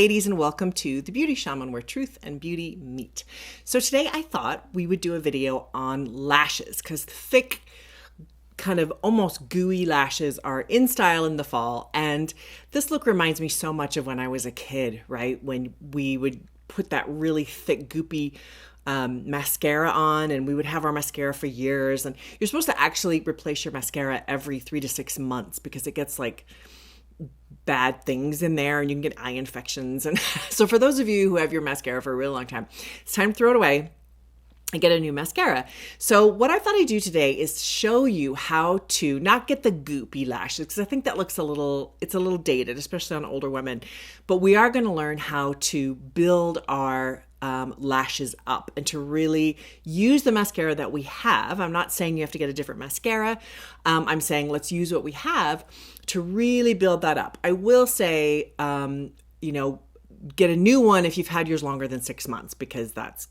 ladies, and welcome to The Beauty Shaman, where truth and beauty meet. So today I thought we would do a video on lashes because thick, kind of almost gooey lashes are in style in the fall. And this look reminds me so much of when I was a kid, right? When we would put that really thick, goopy mascara on, and we would have our mascara for years. And you're supposed to actually replace your mascara every 3 to 6 months because it gets like bad things in there and you can get eye infections. And so for those of you who have your mascara for a really long time, it's time to throw it away and get a new mascara. So what I thought I'd do today is show you how to not get the goopy lashes, because I think that looks it's a little dated, especially on older women. But we are going to learn how to build our lashes up and to really use the mascara that we have. I'm not saying you have to get a different mascara. I'm saying let's use what we have to really build that up. I will say, get a new one if you've had yours longer than 6 months, because that's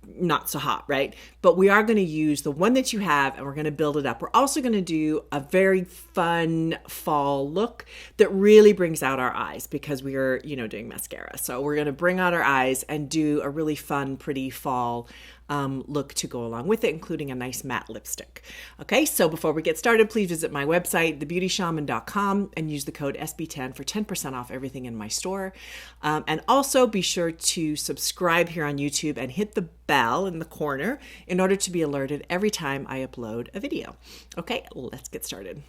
not so hot, right? But we are going to use the one that you have and we're going to build it up. We're also going to do a very fun fall look that really brings out our eyes because we are, doing mascara. So we're going to bring out our eyes and do a really fun, pretty fall look to go along with it, including a nice matte lipstick. Okay, so before we get started, please visit my website, thebeautyshaman.com, and use the code SB10 for 10% off everything in my store. And also be sure to subscribe here on YouTube and hit the bell in the corner in order to be alerted every time I upload a video. Okay, let's get started.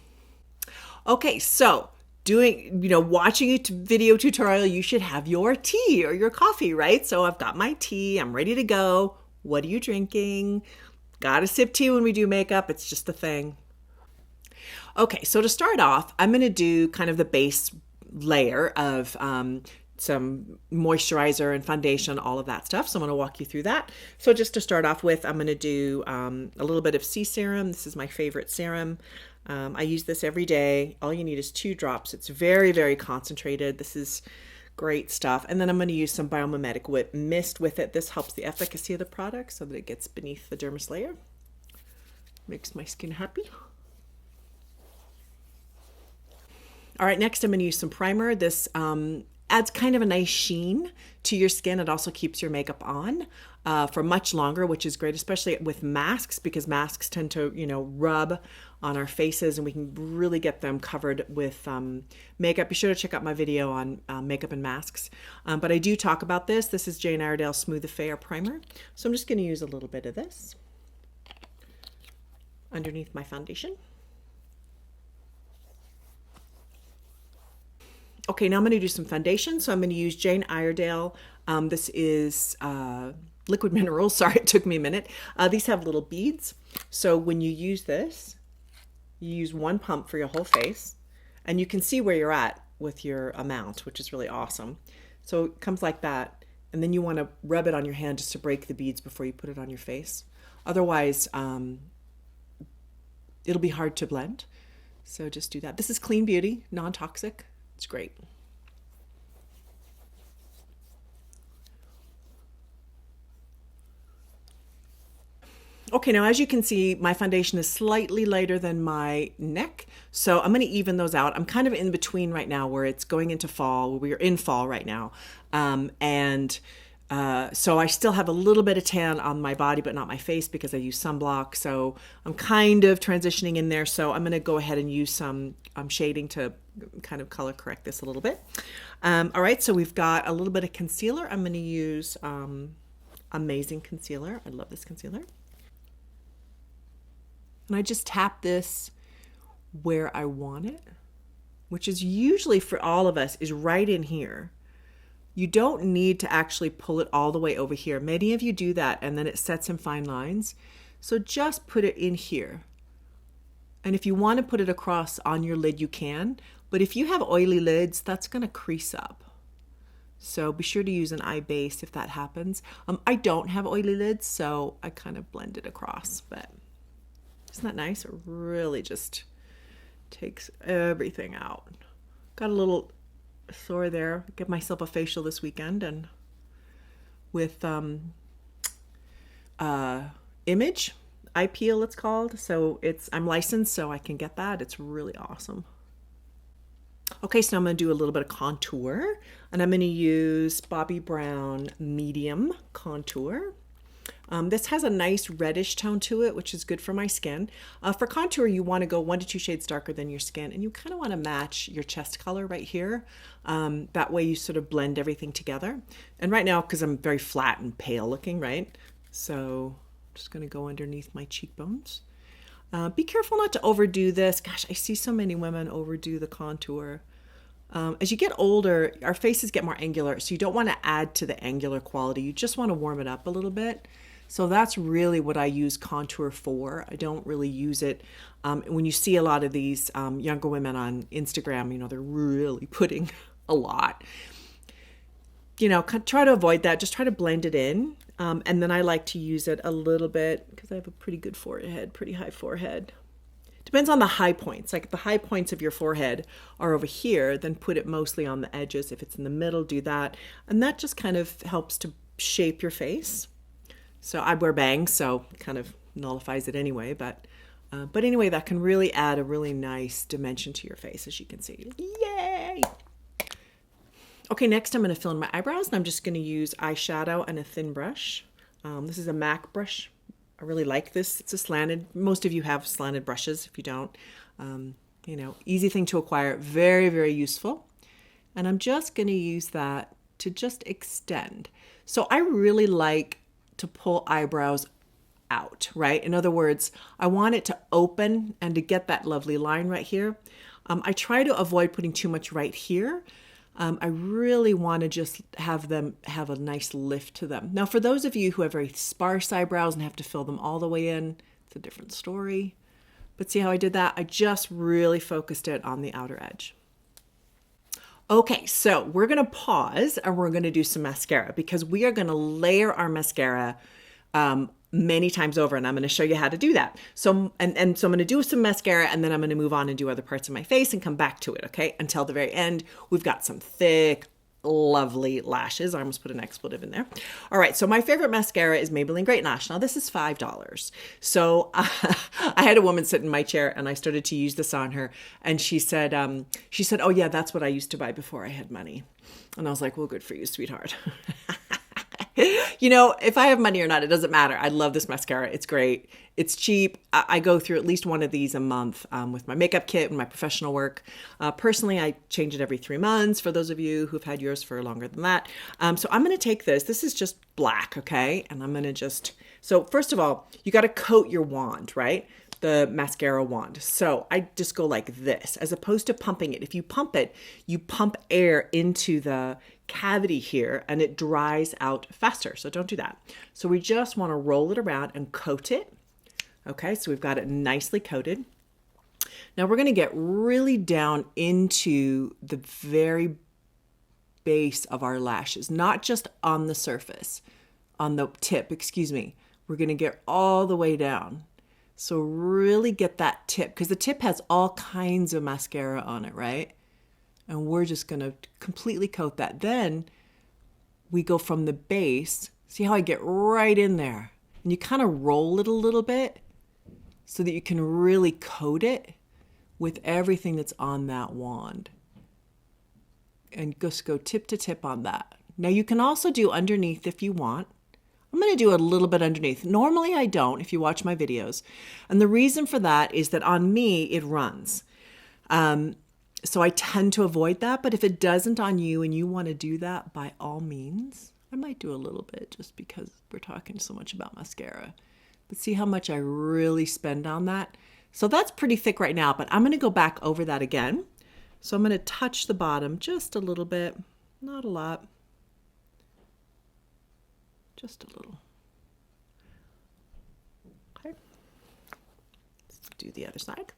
Okay, so watching a video tutorial, you should have your tea or your coffee, right? So I've got my tea, I'm ready to go. What are you drinking? Gotta sip tea when we do makeup. It's just a thing. Okay, so to start off, I'm going to do kind of the base layer of some moisturizer and foundation, all of that stuff. So I'm going to walk you through that. So just to start off with, I'm going to do a little bit of C serum. This is my favorite serum. I use this every day. All you need is 2 drops. It's very, very concentrated. This is great stuff. And then I'm going to use some biomimetic mist with it. This helps the efficacy of the product so that it gets beneath the dermis layer. Makes my skin happy. All right, next I'm going to use some primer. This adds kind of a nice sheen to your skin. It also keeps your makeup on for much longer, which is great, especially with masks, because masks tend to, rub on our faces and we can really get them covered with makeup. Be sure to check out my video on makeup and masks. But I do talk about this. This is Jane Iredale Smooth Affair Primer. So I'm just going to use a little bit of this underneath my foundation. Okay, now I'm going to do some foundation. So I'm going to use Jane Iredale. This is liquid minerals. Sorry, it took me a minute. These have little beads. So when you use this, you use 1 pump for your whole face, and you can see where you're at with your amount, which is really awesome. So it comes like that, and then you want to rub it on your hand just to break the beads before you put it on your face. Otherwise, it'll be hard to blend. So just do that. This is Clean Beauty, non-toxic. It's great. Okay, now as you can see, my foundation is slightly lighter than my neck, so I'm going to even those out. I'm kind of in between right now where it's going into fall. We're in fall right now, so I still have a little bit of tan on my body, but not my face because I use sunblock. So I'm kind of transitioning in there, so I'm going to go ahead and use some shading to kind of color correct this a little bit. All right, so we've got a little bit of concealer. I'm going to use Amazing Concealer. I love this concealer. And I just tap this where I want it, which is usually for all of us is right in here. You don't need to actually pull it all the way over here. Many of you do that and then it sets in fine lines. So just put it in here. And if you want to put it across on your lid, you can. But if you have oily lids, that's going to crease up. So be sure to use an eye base if that happens. I don't have oily lids, so I kind of blend it across, but isn't that nice? It really just takes everything out. Got a little sore there. Give myself a facial this weekend, and with Image Eye Peel, it's called. So I'm licensed, so I can get that. It's really awesome. Okay, so now I'm going to do a little bit of contour, and I'm going to use Bobbi Brown Medium Contour. This has a nice reddish tone to it, which is good for my skin. For contour, you want to go 1 to 2 shades darker than your skin, and you kind of want to match your chest color right here. That way you sort of blend everything together. And right now, because I'm very flat and pale looking, right? So I'm just going to go underneath my cheekbones. Be careful not to overdo this. Gosh, I see so many women overdo the contour. As you get older, our faces get more angular, so you don't want to add to the angular quality. You just want to warm it up a little bit. So that's really what I use contour for. I don't really use it. When you see a lot of these younger women on Instagram, you know, they're really putting a lot. You know, try to avoid that. Just try to blend it in. And then I like to use it a little bit because I have a pretty good forehead, pretty high forehead. Depends on the high points. Like if the high points of your forehead are over here, then put it mostly on the edges. If it's in the middle, do that. And that just kind of helps to shape your face. So I wear bangs, so it kind of nullifies it anyway. But anyway, that can really add a really nice dimension to your face, as you can see. Yay! Okay, next I'm going to fill in my eyebrows, and I'm just going to use eyeshadow and a thin brush. This is a MAC brush. I really like this. It's a slanted. Most of you have slanted brushes. If you don't, you know, easy thing to acquire. Very, very useful. And I'm just going to use that to just extend. So I really like to pull eyebrows out, right? In other words, I want it to open and to get that lovely line right here. I try to avoid putting too much right here. I really want to just have them have a nice lift to them. Now, for those of you who have very sparse eyebrows and have to fill them all the way in, it's a different story. But see how I did that? I just really focused it on the outer edge. Okay, so we're going to pause and we're going to do some mascara because we are going to layer our mascara many times over, and I'm going to show you how to do that. So, so I'm going to do some mascara, and then I'm going to move on and do other parts of my face and come back to it, okay? Until the very end, we've got some thick, lovely lashes. I almost put an expletive in there. All right, so my favorite mascara is Maybelline Great Lash. Now, this is $5. So I had a woman sit in my chair, and I started to use this on her, and she said, oh yeah, that's what I used to buy before I had money. And I was like, well, good for you, sweetheart. You know, if I have money or not, it doesn't matter. I love this mascara. It's great. It's cheap. I go through at least one of these a month with my makeup kit and my professional work. Personally, I change it every 3 months for those of you who've had yours for longer than that. So I'm going to take this. This is just black, okay? And I'm going to just... So first of all, you got to coat your wand, right? The mascara wand. So I just go like this as opposed to pumping it. If you pump it, you pump air into the cavity here and it dries out faster. So don't do that. So we just want to roll it around and coat it. Okay, so we've got it nicely coated. Now we're going to get really down into the very base of our lashes, not just on the surface, on the tip, excuse me. We're going to get all the way down. So really get that tip, because the tip has all kinds of mascara on it, right? And we're just going to completely coat that. Then we go from the base. See how I get right in there? And you kind of roll it a little bit so that you can really coat it with everything that's on that wand. And just go tip to tip on that. Now you can also do underneath if you want. I'm going to do a little bit underneath. Normally I don't if you watch my videos. And the reason for that is that on me it runs. So I tend to avoid that. But if it doesn't on you and you want to do that, by all means, I might do a little bit just because we're talking so much about mascara. But see how much I really spend on that? So that's pretty thick right now, but I'm going to go back over that again. So I'm going to touch the bottom just a little bit, not a lot. Just a little. Okay. Let's do the other side.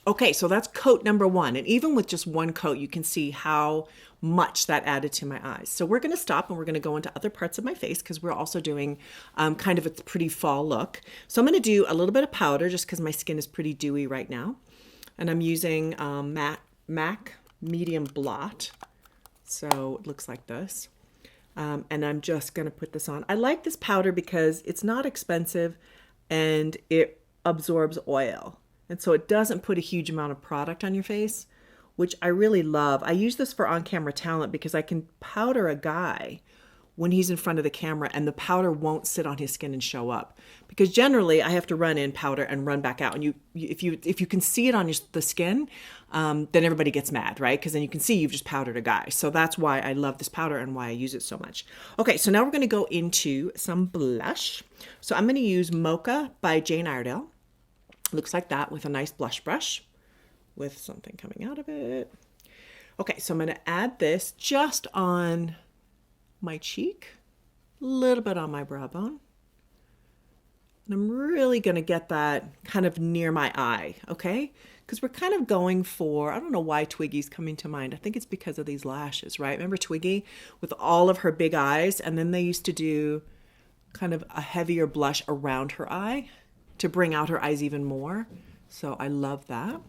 Okay, so that's coat number one. And even with just one coat, you can see how much that added to my eyes. So we're going to stop and we're going to go into other parts of my face because we're also doing kind of a pretty fall look. So I'm going to do a little bit of powder just because my skin is pretty dewy right now. And I'm using MAC Medium Blot. So it looks like this. And I'm just going to put this on. I like this powder because it's not expensive and it absorbs oil. And so it doesn't put a huge amount of product on your face, which I really love. I use this for on-camera talent because I can powder a guy when he's in front of the camera and the powder won't sit on his skin and show up. Because generally I have to run in powder and run back out. And if you can see it on the skin, then everybody gets mad, right? Because then you can see you've just powdered a guy. So that's why I love this powder and why I use it so much. Okay, so now we're going to go into some blush. So I'm going to use Mocha by Jane Iredale. Looks like that with a nice blush brush with something coming out of it. Okay, so I'm going to add this just on my cheek, a little bit on my brow bone. And I'm really going to get that kind of near my eye, okay? Because we're kind of going for, I don't know why Twiggy's coming to mind. I think it's because of these lashes, right? Remember Twiggy with all of her big eyes? And then they used to do kind of a heavier blush around her eye to bring out her eyes even more. So I love that.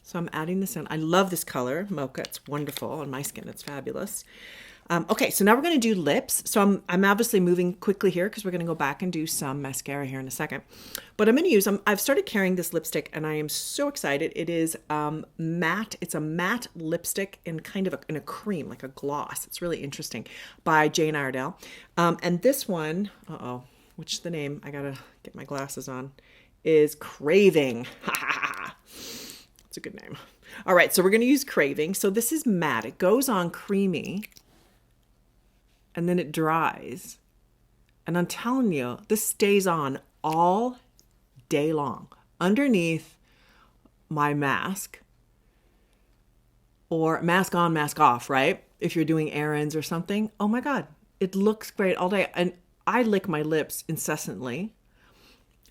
So I'm adding this in. I love this color, Mocha. It's wonderful. On my skin, it's fabulous. Okay, so now we're going to do lips. So I'm obviously moving quickly here because we're going to go back and do some mascara here in a second. But I'm going to use, I've started carrying this lipstick and I am so excited. It is matte. It's a matte lipstick in kind of in a cream, like a gloss. It's really interesting, by Jane Iredale. And this one, which is the name? I got to get my glasses on, is Craving. It's a good name. All right, so we're going to use Craving. So this is matte. It goes on creamy and then it dries. And I'm telling you, this stays on all day long underneath my mask, or mask on, mask off, right? If you're doing errands or something. Oh my God, it looks great all day. And I lick my lips incessantly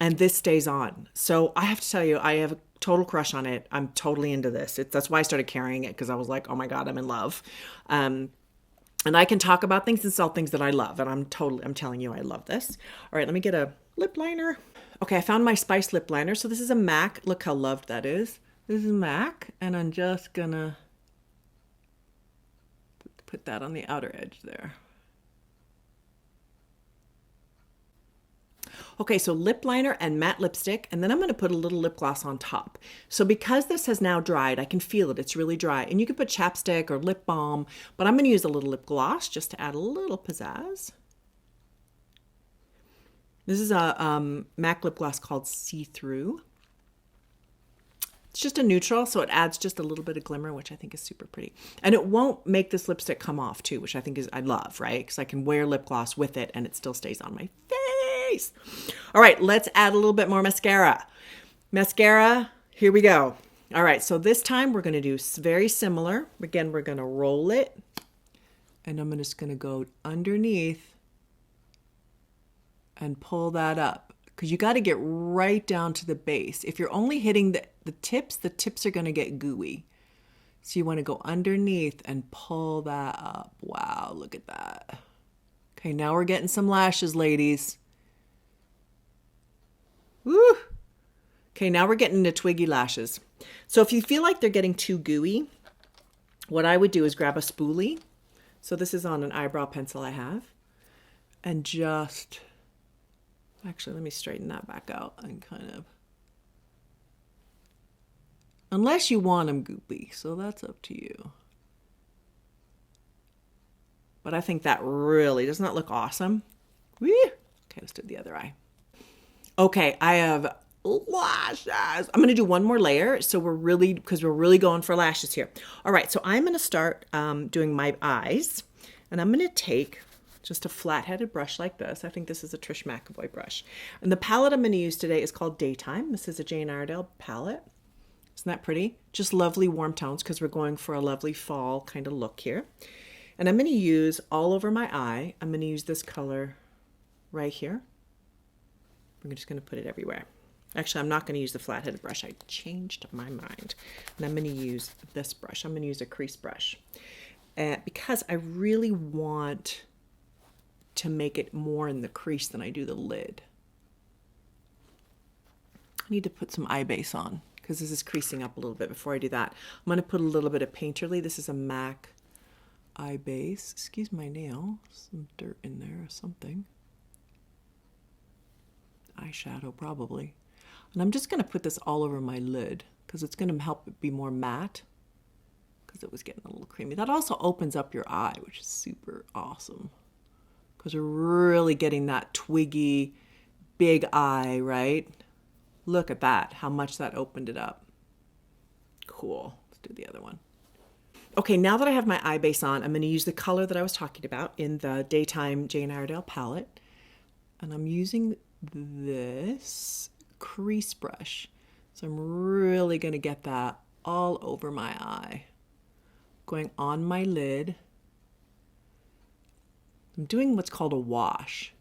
and this stays on. So I have to tell you, I have a total crush on it. I'm totally into this. That's why I started carrying it, because I was like, oh my God, I'm in love. And I can talk about things and sell things that I love. And I'm telling you, I love this. All right, let me get a lip liner. Okay, I found my Spice lip liner. So this is a MAC. Look how loved that is. This is MAC. And I'm just gonna put that on the outer edge there. Okay, so lip liner and matte lipstick, and then I'm going to put a little lip gloss on top. So because this has now dried, I can feel it. It's really dry. And you can put chapstick or lip balm, but I'm going to use a little lip gloss just to add a little pizzazz. This is a MAC lip gloss called See Through. It's just a neutral, so it adds just a little bit of glimmer, which I think is super pretty. And it won't make this lipstick come off too, which I think I love, right? Because I can wear lip gloss with it and it still stays on my face. All right, let's add a little bit more mascara. Mascara, here we go. All right, so this time we're going to do very similar. Again, we're going to roll it, and I'm just going to go underneath and pull that up, because you got to get right down to the base. If you're only hitting the tips are going to get gooey. So you want to go underneath and pull that up. Wow, look at that. Okay, now we're getting some lashes, ladies. Woo! Okay, now we're getting into Twiggy Lashes. So if you feel like they're getting too gooey, what I would do is grab a spoolie. So this is on an eyebrow pencil I have. And just, actually, let me straighten that back out and kind of, unless you want them goopy, so that's up to you. But I think that really, doesn't that look awesome? Woo! Okay, let's do the other eye. Okay, I have lashes. I'm going to do one more layer. So because we're really going for lashes here. All right, so I'm going to start doing my eyes. And I'm going to take just a flat-headed brush like this. I think this is a Trish McAvoy brush. And the palette I'm going to use today is called Daytime. This is a Jane Iredale palette. Isn't that pretty? Just lovely warm tones, because we're going for a lovely fall kind of look here. And I'm going to use all over my eye. I'm going to use this color right here. I'm just going to put it everywhere. Actually, I'm not going to use the flat-headed brush. I changed my mind. And I'm going to use this brush. I'm going to use a crease brush. Because I really want to make it more in the crease than I do the lid. I need to put some eye base on, because this is creasing up a little bit. Before I do that, I'm going to put a little bit of Painterly. This is a MAC eye base. Excuse my nail. Some dirt in there or something. Eyeshadow probably. And I'm just going to put this all over my lid, because it's going to help it be more matte. because it was getting a little creamy. That also opens up your eye, which is super awesome because we're really getting that twiggy, big eye, right? Look at that, how much that opened it up. Cool. Let's do the other one. Okay, now that I have my eye base on, I'm going to use the color that I was talking about in the Daytime Jane Iredale palette. And I'm using this crease brush. So I'm really going to get that all over my eye. Going on my lid. I'm doing what's called a wash.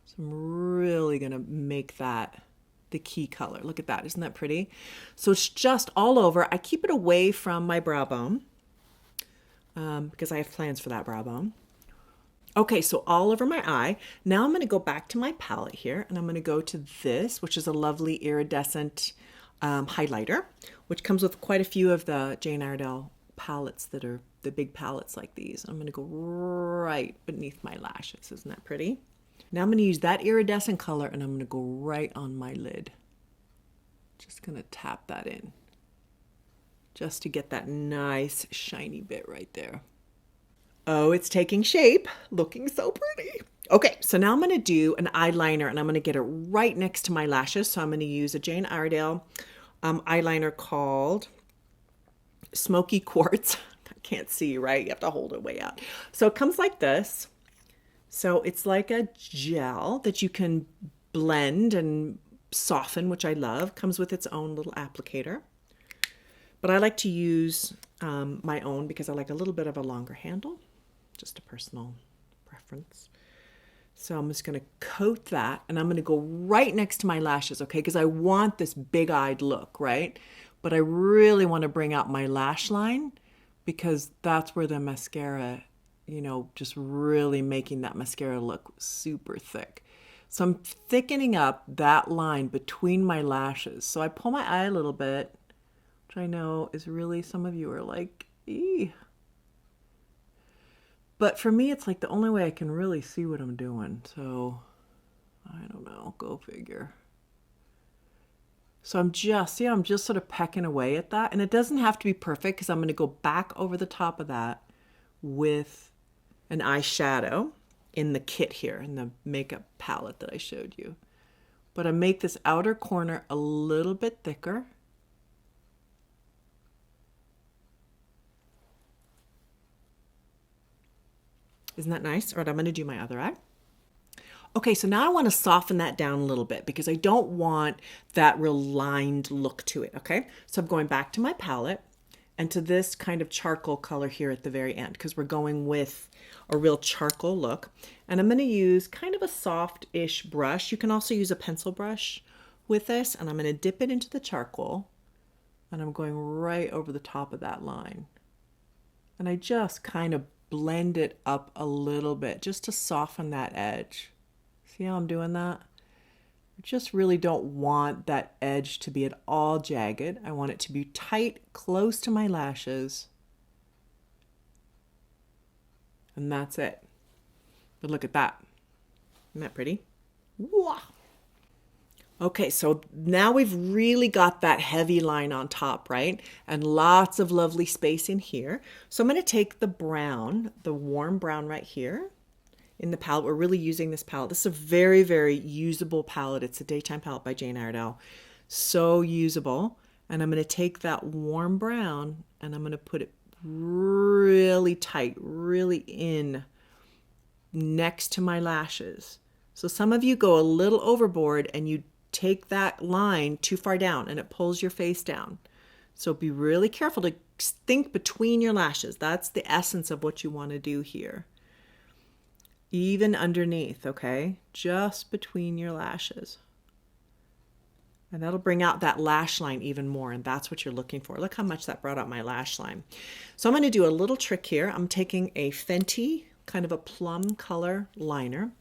So I'm really going to make that the key color. Look at that. Isn't that pretty? So it's just all over. I keep it away from my brow bone because I have plans for that brow bone. Okay, so all over my eye. Now I'm going to go back to my palette here, and I'm going to go to this, which is a lovely iridescent highlighter, which comes with quite a few of the Jane Iredale palettes that are the big palettes like these. I'm going to go right beneath my lashes. Isn't that pretty? Now I'm going to use that iridescent color, and I'm going to go right on my lid. Just going to tap that in just to get that nice shiny bit right there. Oh, it's taking shape. Looking so pretty. Okay, so now I'm going to do an eyeliner, and I'm going to get it right next to my lashes. So I'm going to use a Jane Iredale eyeliner called Smoky Quartz. I can't see, right? You have to hold it way out. So it comes like this. So it's like a gel that you can blend and soften, which I love. Comes with its own little applicator. But I like to use my own because I like a little bit of a longer handle. Just a personal preference. So I'm just going to coat that, and I'm going to go right next to my lashes, okay? Because I want this big-eyed look, right? But I really want to bring out my lash line because that's where the mascara, you know, just really making that mascara look super thick. So I'm thickening up that line between my lashes. So I pull my eye a little bit, which I know is really, some of you are like, eee. But for me, it's like the only way I can really see what I'm doing. So I don't know, go figure. So I'm just sort of pecking away at that. And it doesn't have to be perfect because I'm going to go back over the top of that with an eyeshadow in the kit here, in the makeup palette that I showed you. But I make this outer corner a little bit thicker. Isn't that nice? All right, I'm going to do my other eye. Okay, so now I want to soften that down a little bit because I don't want that real lined look to it, okay? So I'm going back to my palette and to this kind of charcoal color here at the very end because we're going with a real charcoal look. And I'm going to use kind of a soft-ish brush. You can also use a pencil brush with this, and I'm going to dip it into the charcoal, and I'm going right over the top of that line. And I just kind of blend it up a little bit just to soften that edge. See how I'm doing that? I just really don't want that edge to be at all jagged. I want it to be tight, close to my lashes. And that's it. But look at that. Isn't that pretty? Wow. Okay, so now we've really got that heavy line on top, right? And lots of lovely space in here. So I'm going to take the brown, the warm brown right here in the palette. We're really using this palette. This is a very, very usable palette. It's a Daytime palette by Jane Iredale. So usable. And I'm going to take that warm brown and I'm going to put it really tight, really in next to my lashes. So some of you go a little overboard and you take that line too far down and it pulls your face down. So be really careful to think between your lashes. That's the essence of what you want to do here. Even underneath, okay? Just between your lashes. And that'll bring out that lash line even more, and that's what you're looking for. Look how much that brought out my lash line. So I'm going to do a little trick here. I'm taking a Fenty, kind of a plum color liner,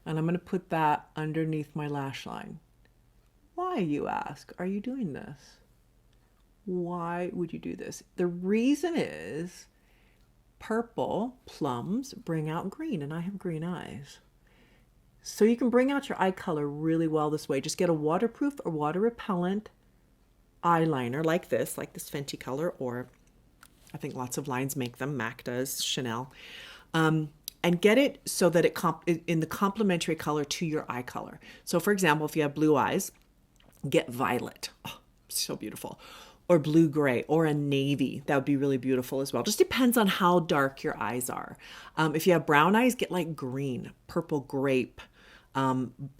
and I'm going to put that underneath my lash line. Why, you ask, are you doing this? Why would you do this? The reason is purple plums bring out green, and I have green eyes. So you can bring out your eye color really well this way. Just get a waterproof or water repellent eyeliner like this Fenty color, or I think lots of lines make them. MAC does, Chanel. And get it so that it in the complementary color to your eye color. So for example, if you have blue eyes, get violet. Oh, so beautiful. Or blue gray or a navy. That would be really beautiful as well. Just depends on how dark your eyes are. If you have brown eyes, get like green, purple grape,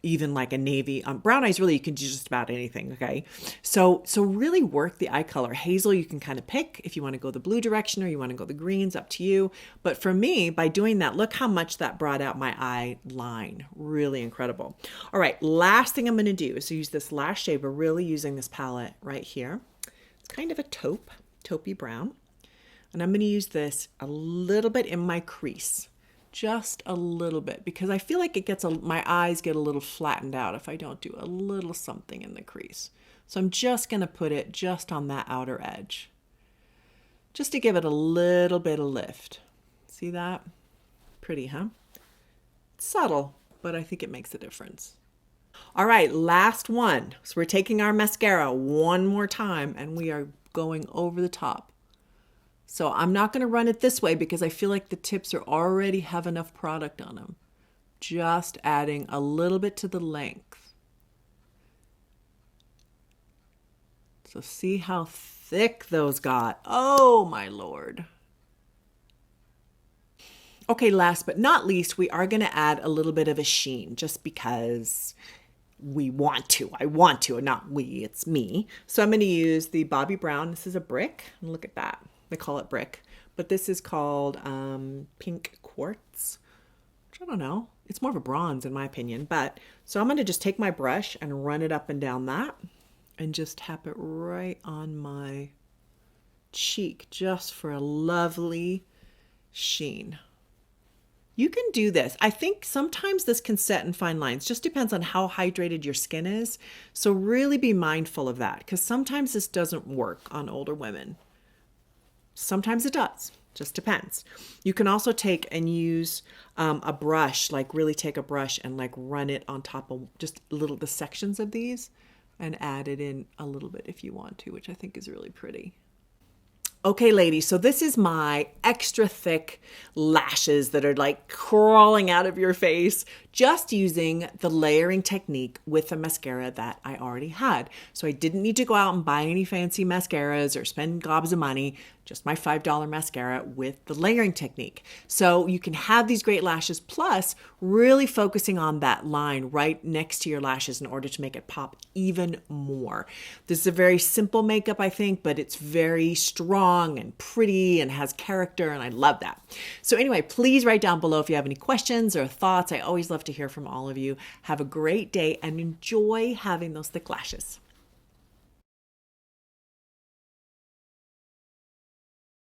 even like a navy. Brown eyes, really, you can do just about anything, okay? So really work the eye color. Hazel, you can kind of pick if you want to go the blue direction or you want to go the greens, up to you. But for me, by doing that, look how much that brought out my eye line. Really incredible. All right, last thing I'm going to do is use this lash shade. We're really using this palette right here. It's kind of a taupey brown. And I'm going to use this a little bit in my crease. Just a little bit, because I feel like it gets my eyes get a little flattened out if I don't do a little something in the crease. So I'm just going to put it just on that outer edge, just to give it a little bit of lift. See that? Pretty, huh? It's subtle, but I think it makes a difference. All right, last one. So we're taking our mascara one more time and we are going over the top. So I'm not going to run it this way because I feel like the tips already have enough product on them. Just adding a little bit to the length. So see how thick those got. Oh my Lord. Okay, last but not least, we are going to add a little bit of a sheen just because we want to. I want to, and not we, it's me. So I'm going to use the Bobbi Brown. This is a brick. And look at that. They call it brick, but this is called pink quartz, which I don't know. It's more of a bronze in my opinion, but so I'm going to just take my brush and run it up and down that and just tap it right on my cheek just for a lovely sheen. You can do this. I think sometimes this can set in fine lines. Just depends on how hydrated your skin is. So really be mindful of that because sometimes this doesn't work on older women. Sometimes it does, just depends. You can also take and use a brush, like really take a brush and like run it on top of just the sections of these and add it in a little bit if you want to, which I think is really pretty. Okay, ladies, so this is my extra thick lashes that are like crawling out of your face, just using the layering technique with the mascara that I already had. So I didn't need to go out and buy any fancy mascaras or spend gobs of money, just my $5 mascara with the layering technique. So you can have these great lashes, plus really focusing on that line right next to your lashes in order to make it pop even more. This is a very simple makeup, I think, but it's very strong and pretty and has character, and I love that. So anyway, please write down below if you have any questions or thoughts. I always love to hear from all of you. Have a great day and enjoy having those thick lashes.